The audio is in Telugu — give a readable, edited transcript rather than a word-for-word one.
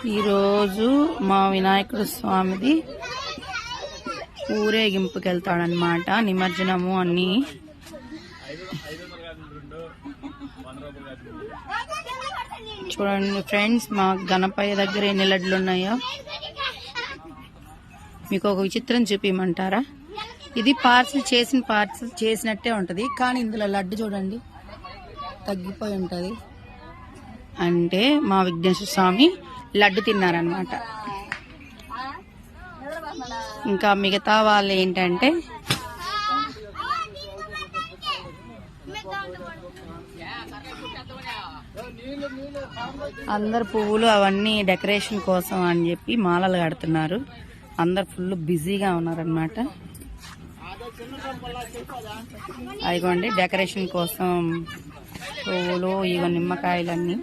ఈరోజు మా వినాయకుడు స్వామిది ఊరేగింపుకి వెళ్తాడనమాట. నిమజ్జనము అన్ని చూడండి ఫ్రెండ్స్. మా గణపయ్య దగ్గర ఎన్ని లడ్లు ఉన్నాయో మీకు ఒక విచిత్రం చూపించమంటారా? ఇది పార్సిల్ చేసినట్టే ఉంటది, కానీ ఇందులో లడ్డు చూడండి తగ్గిపోయి ఉంటది. అంటే మా విఘ్నేశ్వర స్వామి లడ్డు తిన్నారనమాట. ఇంకా మిగతా వాళ్ళు ఏంటంటే అందరు పువ్వులు అవన్నీ డెకరేషన్ కోసం అని చెప్పి మాలలు కడుతున్నారు. అందరు ఫుల్ బిజీగా ఉన్నారనమాట. అదిగోండి డెకరేషన్ కోసం పువ్వులు, ఇగో నిమ్మకాయలన్నీ